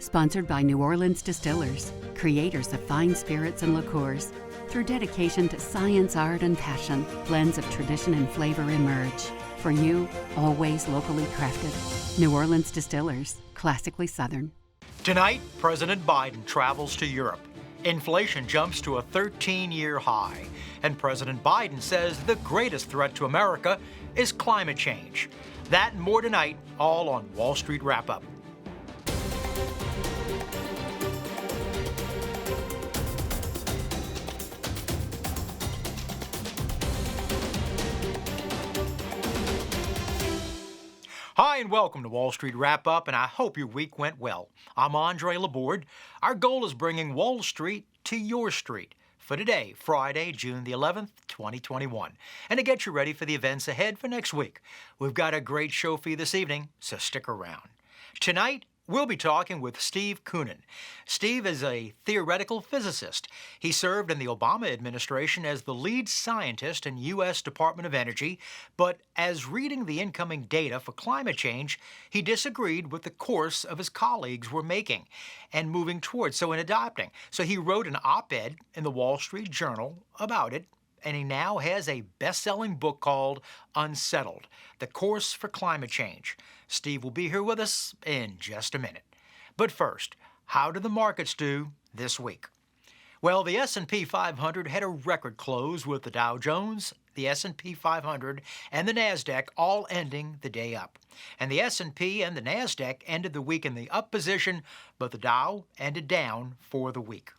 Sponsored by New Orleans Distillers, creators of fine spirits and liqueurs. Through dedication to science, art, and passion, blends of tradition and flavor emerge. For you, always locally crafted. New Orleans Distillers, classically Southern. Tonight, President Biden travels to Europe. Inflation jumps to a 13-year high, and President Biden says the greatest threat to America is climate change. That and more tonight, all on Wall Street Wrap-Up. Hi, and welcome to Wall Street Wrap-Up, and I hope your week went well. I'm Andre Laborde. Our goal is bringing Wall Street to your street for today, Friday, June the 11th, 2021, and to get you ready for the events ahead for next week. We've got a great show for you this evening, so stick around. Tonight, we'll be talking with Steve Koonin. Steve is a theoretical physicist. He served in the Obama administration as the lead scientist in U.S. Department of Energy, but as reading the incoming data for climate change, he disagreed with the course of his colleagues were making and moving towards, so adopting. So he wrote an op-ed in the Wall Street Journal about it, and he now has a best-selling book called Unsettled, The Course for Climate Change. Steve will be here with us in just a minute. But first, how did the markets do this week? Well, the S&P 500 had a record close with the Dow Jones, the S&P 500, and the NASDAQ all ending the day up. And the S&P and the NASDAQ ended the week in the up position, but the Dow ended down for the week.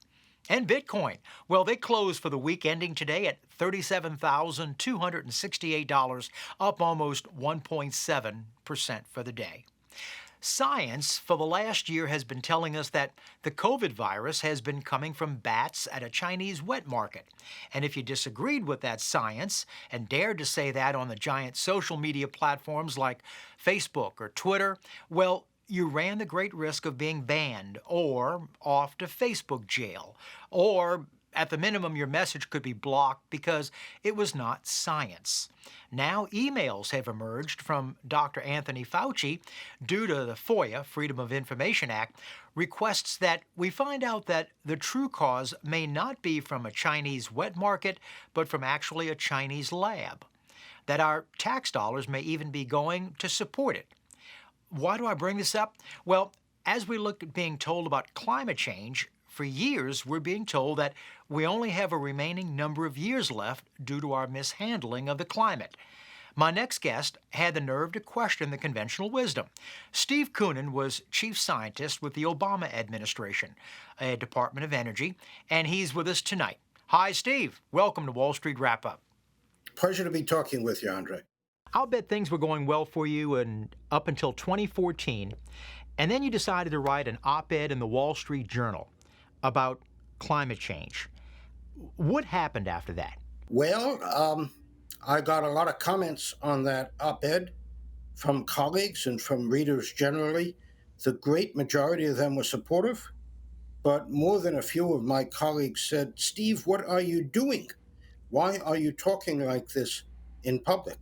And Bitcoin, well, they closed for the week ending today at $37,268, up almost 1.7% for the day. Science for the last year has been telling us that the COVID virus has been coming from bats at a Chinese wet market. And if you disagreed with that science and dared to say that on the giant social media platforms like Facebook or Twitter, well, you ran the great risk of being banned or off to Facebook jail, or at the minimum your message could be blocked because it was not science. Now emails have emerged from Dr. Anthony Fauci due to the FOIA, Freedom of Information Act, requests that we find out that the true cause may not be from a Chinese wet market, but from actually a Chinese lab, that our tax dollars may even be going to support it. Why do I bring this up? Well, as we look at being told about climate change, for years we're being told that we only have a remaining number of years left due to our mishandling of the climate. My next guest had the nerve to question the conventional wisdom. Steve Koonin was chief scientist with the Obama administration, a Department of Energy, and he's with us tonight. Hi, Steve. Welcome to Wall Street Wrap-Up. Pleasure to be talking with you, Andre. I'll bet things were going well for you up until 2014, and then you decided to write an op-ed in the Wall Street Journal about climate change. What happened after that? Well, I got a lot of comments on that op-ed from colleagues and from readers generally. The great majority of them were supportive, but more than a few of my colleagues said, "Steve, what are you doing? Why are you talking like this in public?"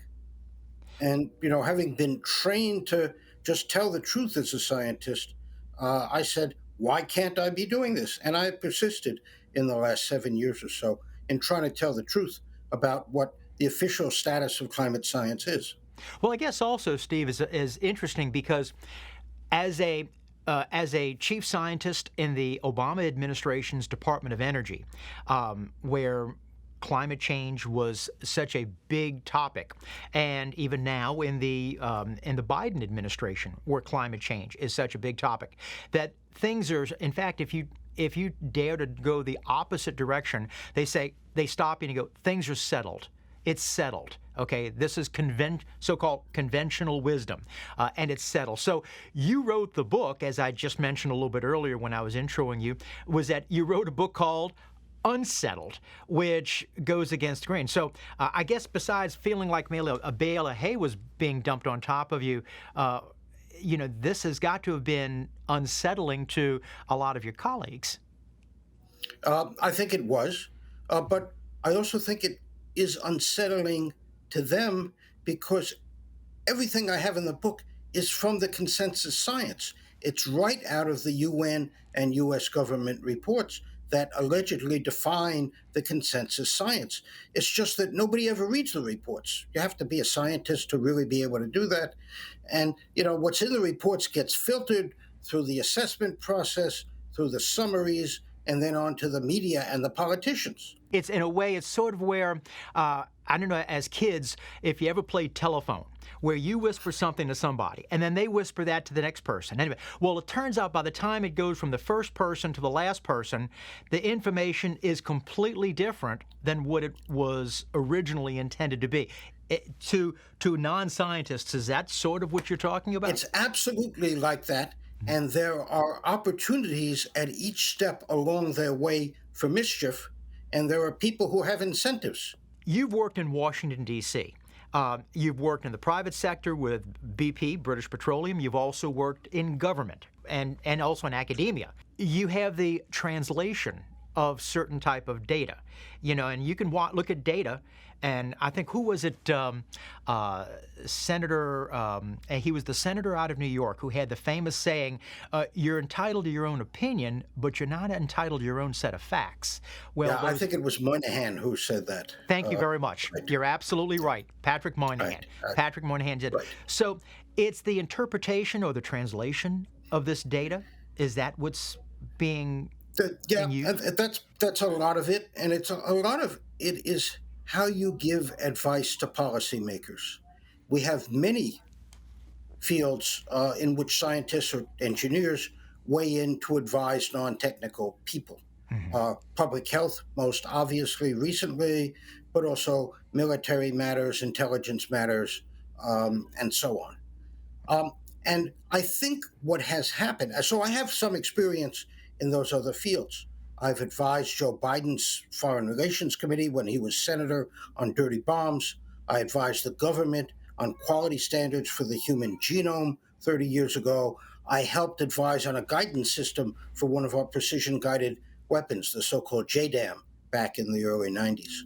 And, having been trained to just tell the truth as a scientist, I said, why can't I be doing this? And I persisted in the last 7 years or so in trying to tell the truth about what the official status of climate science is. Well, I guess also, Steve, is interesting because as a chief scientist in the Obama administration's Department of Energy, where climate change was such a big topic, and even now in the Biden administration, where climate change is such a big topic, that things are, in fact, if you dare to go the opposite direction, they stop you and you go, things are settled. It's settled. Okay, this is so-called conventional wisdom, and it's settled. So you wrote the book, as I just mentioned a little bit earlier when I was introing you, was that you wrote a book called Unsettled, which goes against the grain. So I guess besides feeling like maybe a bale of hay was being dumped on top of you, this has got to have been unsettling to a lot of your colleagues. I think it was, but I also think it is unsettling to them because everything I have in the book is from the consensus science. It's right out of the UN and US government reports that allegedly define the consensus science. It's just that nobody ever reads the reports. You have to be a scientist to really be able to do that. And, what's in the reports gets filtered through the assessment process, through the summaries, and then on to the media and the politicians. It's in a way, it's sort of where, I don't know, as kids, if you ever played telephone, where you whisper something to somebody and then they whisper that to the next person. Anyway, well, it turns out by the time it goes from the first person to the last person, the information is completely different than what it was originally intended to be. To non-scientists, is that sort of what you're talking about? It's absolutely like that. And there are opportunities at each step along their way for mischief. And there are people who have incentives. You've worked in Washington, D.C. You've worked in the private sector with BP, British Petroleum. You've also worked in government and also in academia. You have the translation of certain type of data, and you can look at data. And I think, who was it, Senator, he was the senator out of New York who had the famous saying, you're entitled to your own opinion, but you're not entitled to your own set of facts. Well, I think it was Moynihan who said that. Thank you very much. Right. You're absolutely right. Patrick Moynihan. Right. Patrick Moynihan did. Right. So it's the interpretation or the translation of this data? Is that what's being used? That's a lot of it. And it's a lot of it is how you give advice to policymakers. We have many fields in which scientists or engineers weigh in to advise non-technical people. Public health, most obviously recently, but also military matters, intelligence matters, and so on. And I think what has happened, so I have some experience in those other fields. I've advised Joe Biden's Foreign Relations Committee when he was senator on dirty bombs. I advised the government on quality standards for the human genome 30 years ago. I helped advise on a guidance system for one of our precision-guided weapons, the so-called JDAM, back in the early 90s.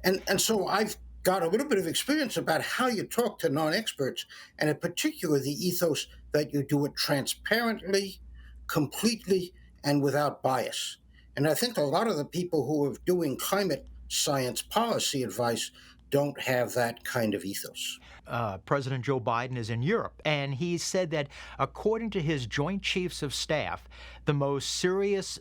And so I've got a little bit of experience about how you talk to non-experts, and in particular the ethos that you do it transparently, completely, and without bias. And I think a lot of the people who are doing climate science policy advice don't have that kind of ethos. President Joe Biden is in Europe, and he said that according to his Joint Chiefs of Staff, the most serious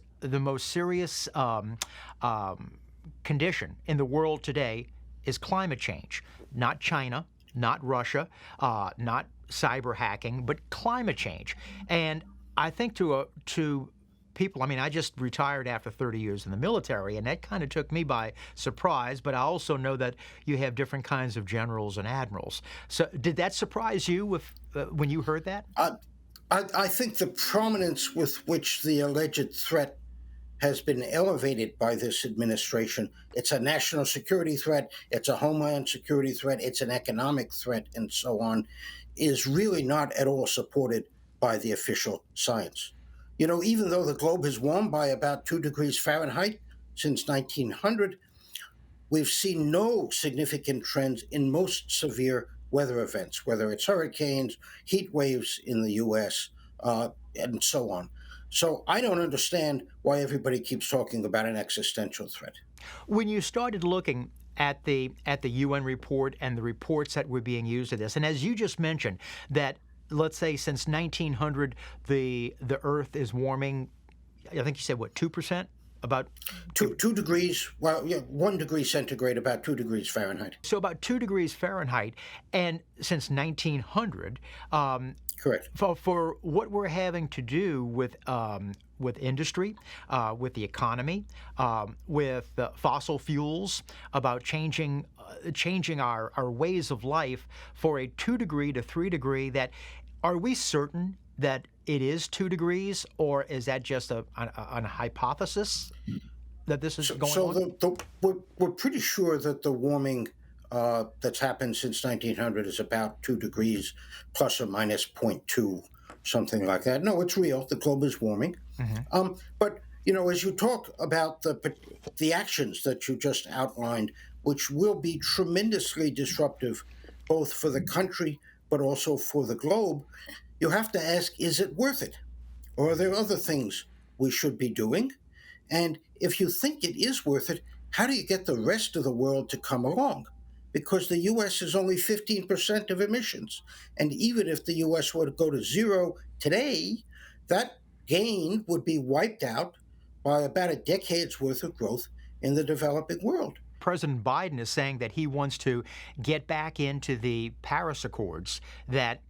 condition in the world today is climate change. Not China, not Russia, not cyber hacking, but climate change. And I think to people, I just retired after 30 years in the military, and that kind of took me by surprise, but I also know that you have different kinds of generals and admirals. So did that surprise you when you heard that? I think the prominence with which the alleged threat has been elevated by this administration, it's a national security threat, it's a homeland security threat, it's an economic threat, and so on, is really not at all supported by the official science. Even though the globe has warmed by about 2 degrees Fahrenheit since 1900, we've seen no significant trends in most severe weather events, whether it's hurricanes, heat waves in the U.S., and so on. So I don't understand why everybody keeps talking about an existential threat. When you started looking at the UN report and the reports that were being used to this, and as you just mentioned, that let's say since 1900 the Earth is warming, I think you said 2%? About 2 degrees, 1 degree centigrade, about 2 degrees Fahrenheit. So about 2 degrees Fahrenheit, and since 1900, correct. For what we're having to do with industry, with the economy, with fossil fuels, about changing our ways of life for a 2 degree to 3 degree. That are we certain that it is 2 degrees, or is that just a hypothesis that this is going on? So we're pretty sure that the warming that's happened since 1900 is about 2 degrees plus or minus 0.2, something like that. No, it's real. The globe is warming. But, as you talk about the actions that you just outlined, which will be tremendously disruptive both for the country but also for the globe, you have to ask, is it worth it? Or are there other things we should be doing? And if you think it is worth it, how do you get the rest of the world to come along? Because the US is only 15% of emissions. And even if the US were to go to zero today, that gain would be wiped out by about a decade's worth of growth in the developing world. President Biden is saying that he wants to get back into the Paris Accords that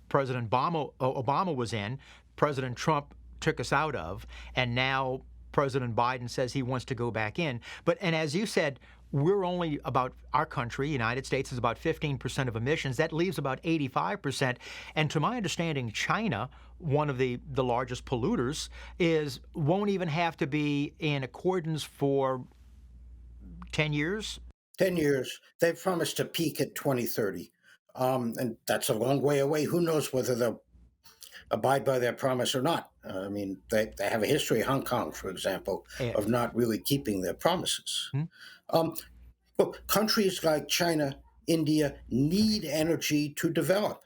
President Obama was in, President Trump took us out of, and now President Biden says he wants to go back in. And as you said, we're only about, our country, United States, is about 15% of emissions. That leaves about 85%. And to my understanding, China, one of the largest polluters, won't even have to be in accordance for 10 years. 10 years. They've promised to peak at 2030. And that's a long way away. Who knows whether they'll abide by their promise or not? I mean, they have a history, Hong Kong, for example, of not really keeping their promises. Look, countries like China, India need energy to develop.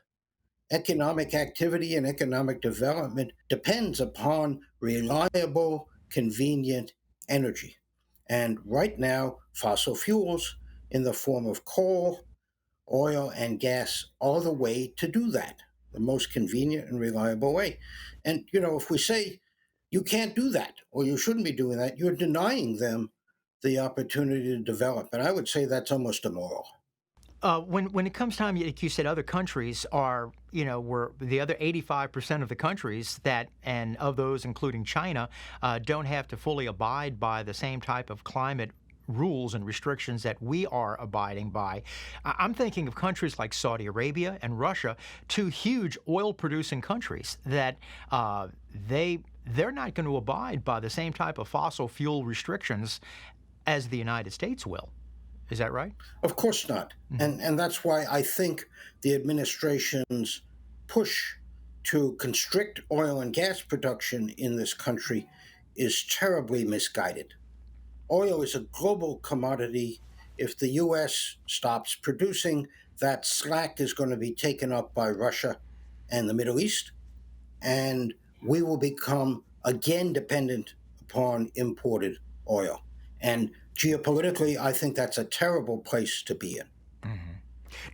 Economic activity and economic development depends upon reliable, convenient energy. And right now, fossil fuels in the form of coal, oil, and gas are the way to do that, the most convenient and reliable way. And, if we say you can't do that or you shouldn't be doing that, you're denying them the opportunity to develop. And I would say that's almost immoral. When it comes time, like you said, other countries are, we're the other 85% of the countries and of those, including China, don't have to fully abide by the same type of climate rules and restrictions that we are abiding by. I'm thinking of countries like Saudi Arabia and Russia, two huge oil-producing countries that they're not going to abide by the same type of fossil fuel restrictions as the United States will. Is that right? Of course not. And that's why I think the administration's push to constrict oil and gas production in this country is terribly misguided. Oil is a global commodity. If the U.S. stops producing, that slack is going to be taken up by Russia and the Middle East, and we will become again dependent upon imported oil. And geopolitically, I think that's a terrible place to be in.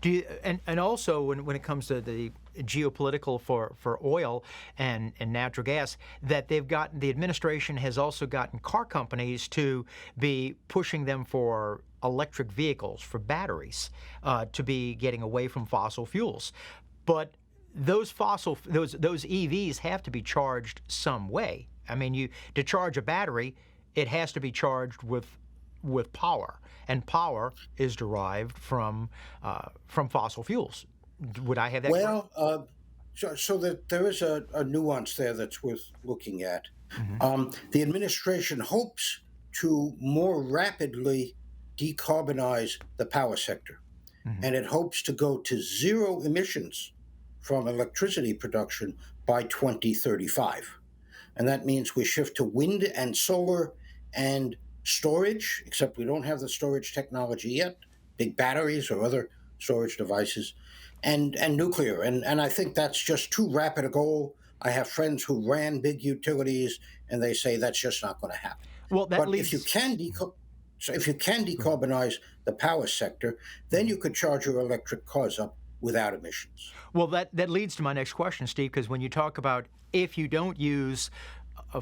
Do you, and also when it comes to the geopolitical for oil and natural gas, that the administration has also gotten car companies to be pushing them for electric vehicles, for batteries, to be getting away from fossil fuels. But those EVs have to be charged some way. I mean, to charge a battery, it has to be charged with power, and power is derived from fossil fuels. Would I have that? Well, so that there is a nuance there that's worth looking at. The administration hopes to more rapidly decarbonize the power sector, and it hopes to go to zero emissions from electricity production by 2035. And that means we shift to wind and solar and storage, except we don't have the storage technology yet, big batteries or other storage devices, and nuclear. And I think that's just too rapid a goal. I have friends who ran big utilities, and they say that's just not going to happen. Well, if you can decarbonize the power sector, then you could charge your electric cars up without emissions. Well, that leads to my next question, Steve, because when you talk about if you don't use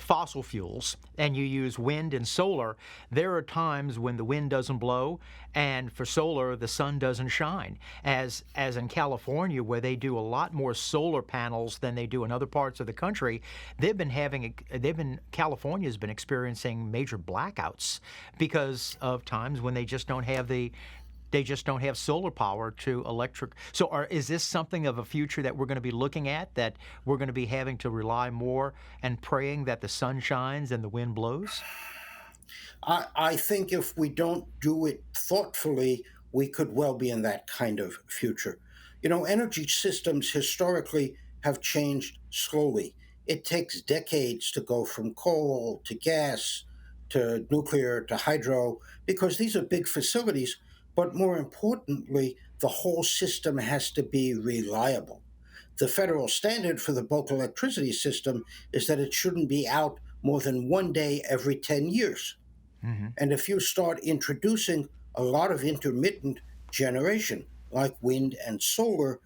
fossil fuels and you use wind and solar, there are times when the wind doesn't blow, and for solar the sun doesn't shine. As in California, where they do a lot more solar panels than they do in other parts of the country, California's been experiencing major blackouts because of times when they just don't have solar power to electric. So is this something of a future that we're going to be looking at, that we're going to be having to rely more and praying that the sun shines and the wind blows? I think if we don't do it thoughtfully, we could well be in that kind of future. Energy systems historically have changed slowly. It takes decades to go from coal to gas to nuclear to hydro, because these are big facilities. But more importantly, the whole system has to be reliable. the federal standard for the bulk electricity system is that it shouldn't be out more than 1 day every 10 years. Hmm. And if you start introducing a lot of intermittent generation, like wind and solar,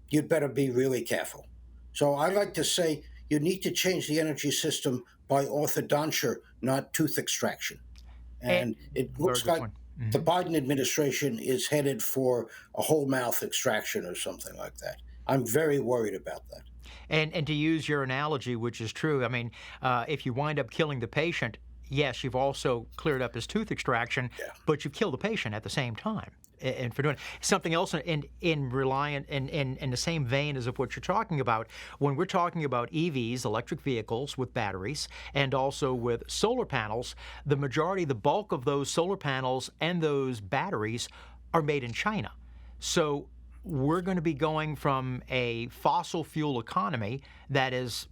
you'd better be really careful. So I like to say you need to change the energy system by orthodontia, not tooth extraction. And And it very looks good like point. the Hmm. Biden administration is headed for a whole mouth extraction or something like that. I'm very worried about that. And to use your analogy, which is true, I mean, if you wind up killing the patient, yes, you've also cleared up his tooth extraction, Yeah. but you've killed the patient at the same time. And for doing something else in reliant in the same vein as of what you're talking about, when we're talking about EVs, electric vehicles with batteries, and also with solar panels, the majority, the bulk of those solar panels and those batteries are made in China. So we're going to be going from a fossil fuel economy that is,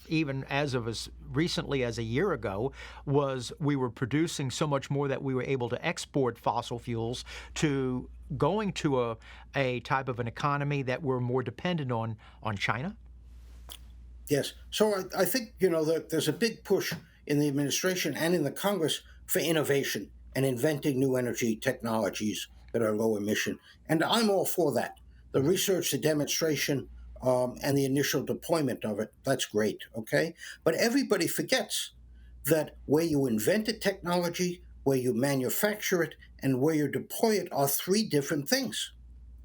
even as of as recently as a year ago, we were producing so much more that we were able to export fossil fuels, to going to a type of an economy that we're more dependent on China. Yes. So I think, there's a big push in the administration and in the Congress for innovation and inventing new energy technologies that are low emission. And I'm all for that. The research, the demonstration, and the initial deployment of it, that's great. Okay. But everybody forgets that where you invent a technology, where you manufacture it, and where you deploy it are three different things,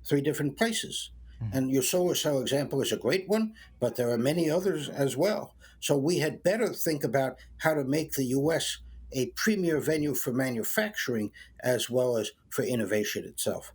three different places. Mhm. And your solar cell example is a great one, but there are many others as well. So we had better think about how to make the U.S. a premier venue for manufacturing as well as for innovation itself.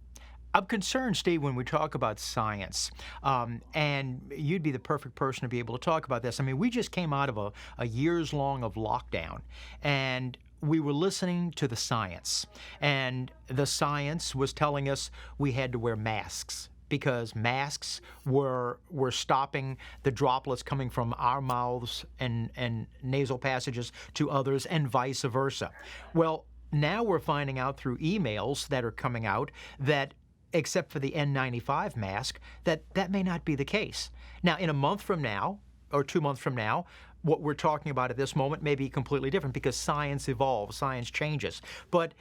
I'm concerned, Steve, when we talk about science, and you'd be the perfect person to be able to talk about this. I mean, we just came out of a years long of lockdown, and we were listening to the science, and the science was telling us we had to wear masks, because masks were stopping the droplets coming from our mouths and nasal passages to others, and vice versa. Well, now we're finding out through emails that are coming out that, except for the N95 mask, that may not be the case. Now, in a month from now, or 2 months from now, what we're talking about at this moment may be completely different, because science evolves, science changes. But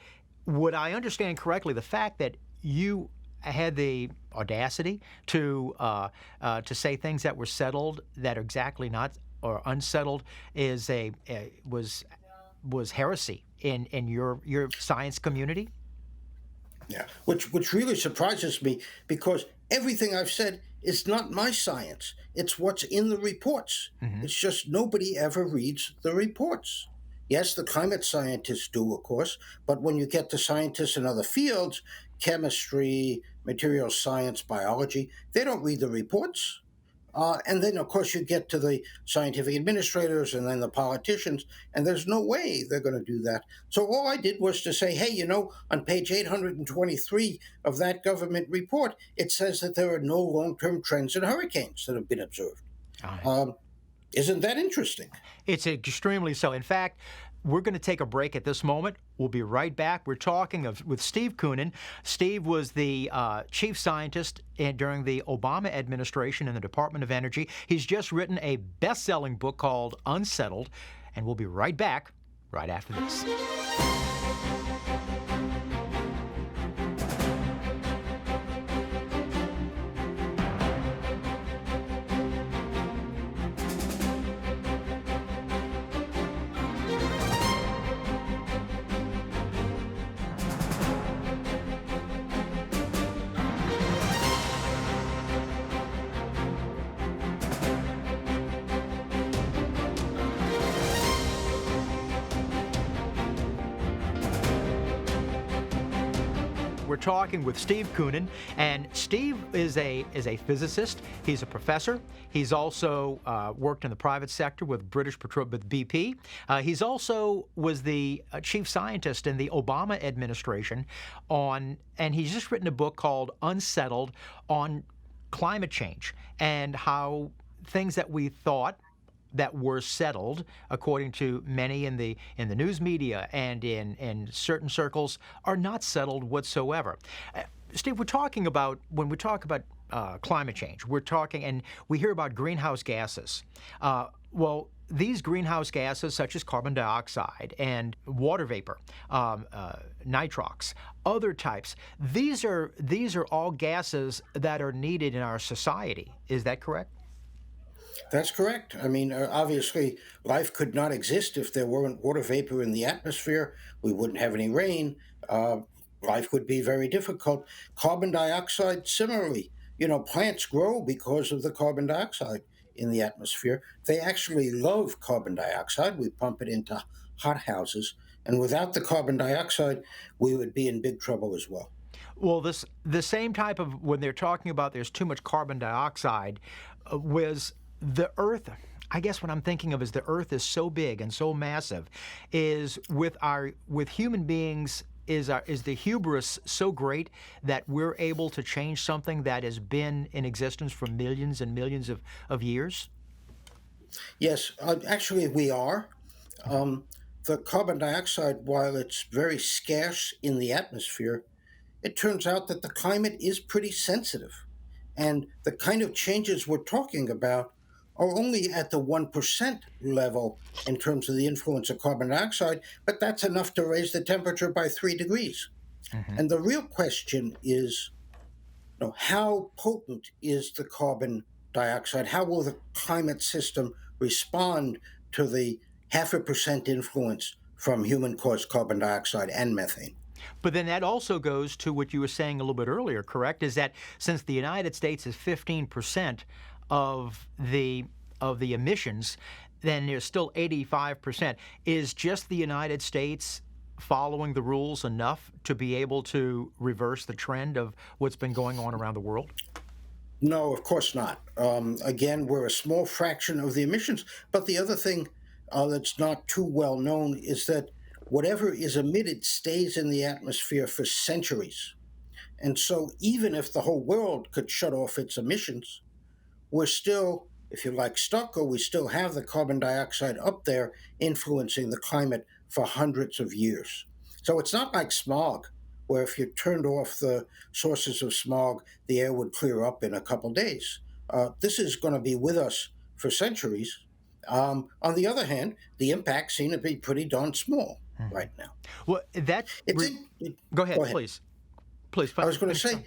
would I understand correctly the fact that you had the audacity to say things that were settled that are exactly not, or unsettled, was heresy in your science community? Yeah, which really surprises me because everything I've said is not my science. It's what's in the reports. Hmm. It's just nobody ever reads the reports. Yes, the climate scientists do, of course, but when you get to scientists in other fields, chemistry, material science, biology, they don't read the reports. And then, of course, you get to the scientific administrators and then the politicians, and there's no way they're going to do that. So all I did was to say, hey, on page 823 of that government report, it says that there are no long-term trends in hurricanes that have been observed. Uh, Um, isn't that interesting? It's extremely so. In fact, we're going to take a break at this moment. We'll be right back. We're talking with Steve Koonin. Steve was the chief scientist during the Obama administration in the Department of Energy. He's just written a best-selling book called Unsettled, and we'll be right back right after this. We're talking with Steve Koonin, and Steve is a physicist. He's a professor. He's also worked in the private sector with with BP. He's also was the chief scientist in the Obama administration and he's just written a book called Unsettled, on climate change and how things that we thought that were settled, according to many in the news media and in certain circles, are not settled whatsoever. Steve, when we talk about climate change. We're talking, and we hear about greenhouse gases. Well, these greenhouse gases, such as carbon dioxide and water vapor, nitrox, other types, these are all gases that are needed in our society. Is that correct? That's correct. I mean, obviously, life could not exist if there weren't water vapor in the atmosphere. We wouldn't have any rain. Life would be very difficult. Carbon dioxide, similarly, plants grow because of the carbon dioxide in the atmosphere. They actually love carbon dioxide. We pump it into hothouses. And without the carbon dioxide, we would be in big trouble as well. Well, the same type of, when they're talking about there's too much carbon dioxide, was the Earth. I guess what I'm thinking of is the Earth is so big and so massive, is with human beings. Is the hubris so great that we're able to change something that has been in existence for millions and millions of years? Yes, actually, we are. The carbon dioxide, while it's very scarce in the atmosphere, it turns out that the climate is pretty sensitive. And the kind of changes we're talking about are only at the 1% level in terms of the influence of carbon dioxide, but that's enough to raise the temperature by 3 degrees. Hmm. And the real question is, how potent is the carbon dioxide? How will the climate system respond to the 0.5% influence from human caused carbon dioxide and methane? But then that also goes to what you were saying a little bit earlier, correct? Is that since the United States is 15% of the emissions, then there's still 85%. Is just the United States following the rules enough to be able to reverse the trend of what's been going on around the world? No, of course not. Again, we're a small fraction of the emissions. But the other thing that's not too well known is that whatever is emitted stays in the atmosphere for centuries. And so even if the whole world could shut off its emissions, we're still, if you like, stuck, or we still have the carbon dioxide up there influencing the climate for hundreds of years. So it's not like smog, where if you turned off the sources of smog, the air would clear up in a couple days. This is going to be with us for centuries. On the other hand, the impacts seem to be pretty darn small right now. Well, go ahead, Go ahead. please. Please. I was going to say,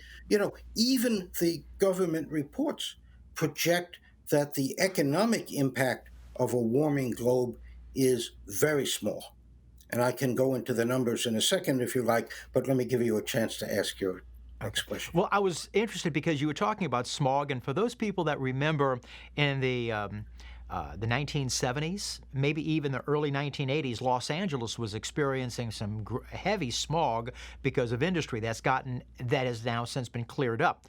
even the government reports project that the economic impact of a warming globe is very small. And I can go into the numbers in a second if you like, but let me give you a chance to ask your next question. Well, I was interested because you were talking about smog, and for those people that remember in the 1970s, maybe even the early 1980s, Los Angeles was experiencing some heavy smog because of industry that has now since been cleared up.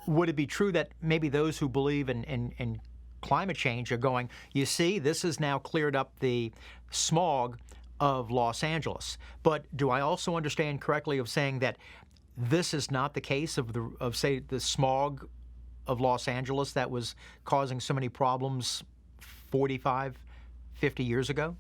Would it be true that maybe those who believe in climate change are going, you see, this has now cleared up the smog of Los Angeles? But do I also understand correctly of saying that this is not the case of say the smog of Los Angeles that was causing so many problems 45, 50 years ago?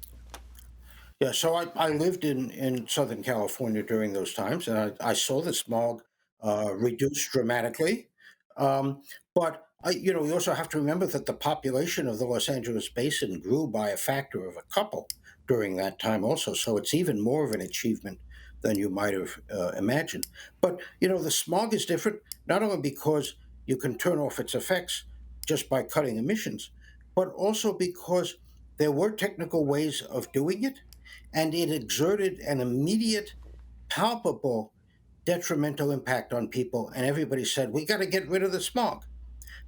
Yeah, so I lived in Southern California during those times, and I saw the smog reduce dramatically. But we also have to remember that the population of the Los Angeles basin grew by a factor of a couple during that time also. So it's even more of an achievement than you might have imagined. But, the smog is different, not only because you can turn off its effects just by cutting emissions, but also because there were technical ways of doing it, and it exerted an immediate, palpable, detrimental impact on people. And everybody said, we got to get rid of the smog.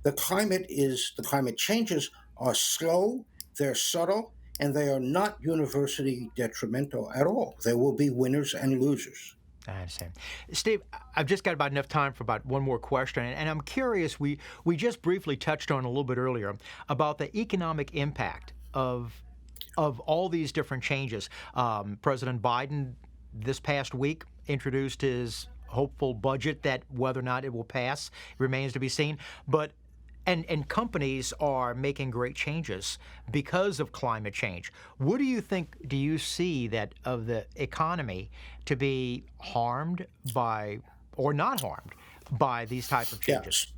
The climate changes are slow, they're subtle, and they are not universally detrimental at all. There will be winners and losers. I understand. Steve, I've just got about enough time for about one more question, and I'm curious, we just briefly touched on a little bit earlier about the economic impact of all these different changes. President Biden this past week introduced his hopeful budget that whether or not it will pass remains to be seen. But and companies are making great changes because of climate change. What do you see that of the economy to be harmed by or not harmed by these type of changes? Yes.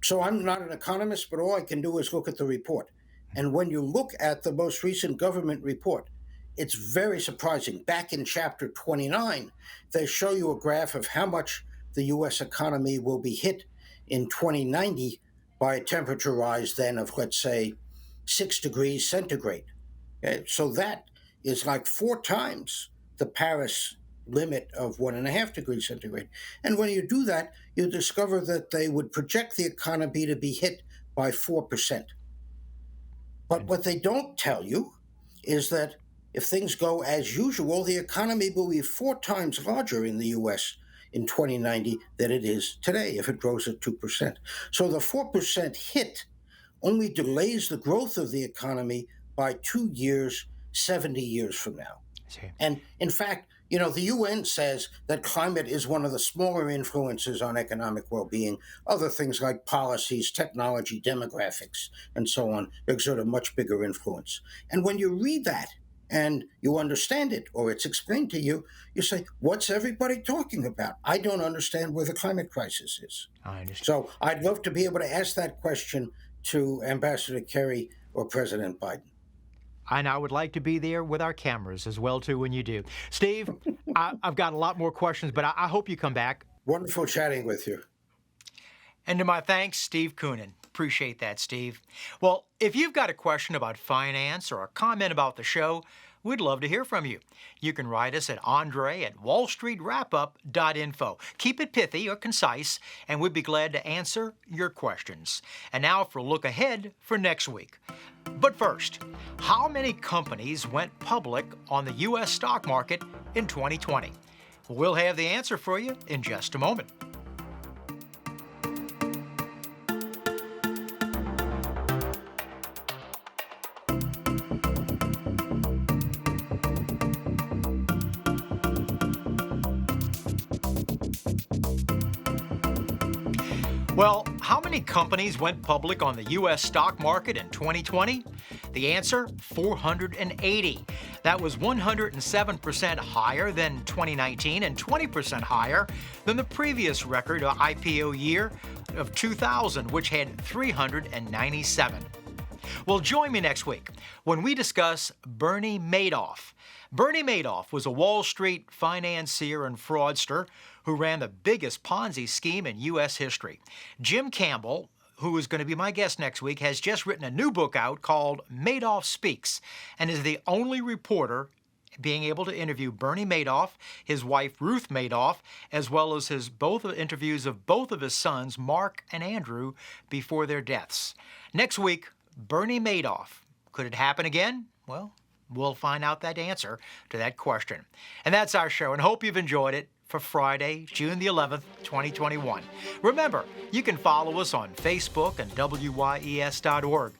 So I'm not an economist, but all I can do is look at the report. And when you look at the most recent government report, it's very surprising. Back in chapter 29, they show you a graph of how much the U.S. economy will be hit in 2090 by a temperature rise then of, let's say, 6 degrees centigrade. Okay? So that is like 4 times the Paris limit of 1.5 degrees centigrade. And when you do that, you discover that they would project the economy to be hit by 4%. But what they don't tell you is that if things go as usual, the economy will be 4 times larger in the US in 2090 than it is today if it grows at 2%. So the 4% hit only delays the growth of the economy by 2 years, 70 years from now. And in fact, the UN says that climate is one of the smaller influences on economic well-being. Other things like policies, technology, demographics, and so on exert a much bigger influence. And when you read that and you understand it, or it's explained to you, you say, what's everybody talking about? I don't understand where the climate crisis is. I understand. So I'd love to be able to ask that question to Ambassador Kerry or President Biden. And I would like to be there with our cameras as well, too, when you do. Steve, I've got a lot more questions, but I hope you come back. Wonderful chatting with you. And to my thanks, Steve Koonin. Appreciate that, Steve. Well, if you've got a question about finance or a comment about the show, we'd love to hear from you. You can write us at andre@wallstreetwrapup.info. Keep it pithy or concise, and we'd be glad to answer your questions. And now for a look ahead for next week. But first, how many companies went public on the U.S. stock market in 2020? We'll have the answer for you in just a moment. Well, how many companies went public on the U.S. stock market in 2020? The answer, 480. That was 107% higher than 2019 and 20% higher than the previous record IPO year of 2000, which had 397. Well, join me next week when we discuss Bernie Madoff. Bernie Madoff was a Wall Street financier and fraudster who ran the biggest Ponzi scheme in U.S. history. Jim Campbell, who is going to be my guest next week, has just written a new book out called Madoff Speaks and is the only reporter being able to interview Bernie Madoff, his wife Ruth Madoff, as well as both interviews of both of his sons, Mark and Andrew, before their deaths. Next week, Bernie Madoff. Could it happen again? Well, we'll find out that answer to that question. And that's our show, and hope you've enjoyed it for Friday, June the 11th, 2021. Remember, you can follow us on Facebook and WYES.org.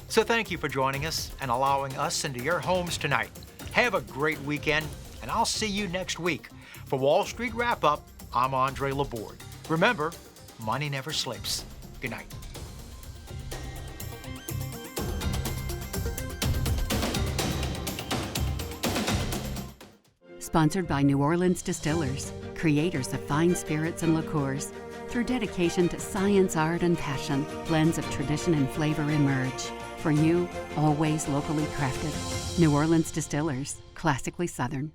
So thank you for joining us and allowing us into your homes tonight. Have a great weekend, and I'll see you next week. For Wall Street Wrap-Up, I'm Andre Laborde. Remember, money never sleeps. Good night. Sponsored by New Orleans Distillers, creators of fine spirits and liqueurs. Through dedication to science, art, and passion, blends of tradition and flavor emerge. For you, always locally crafted. New Orleans Distillers, classically Southern.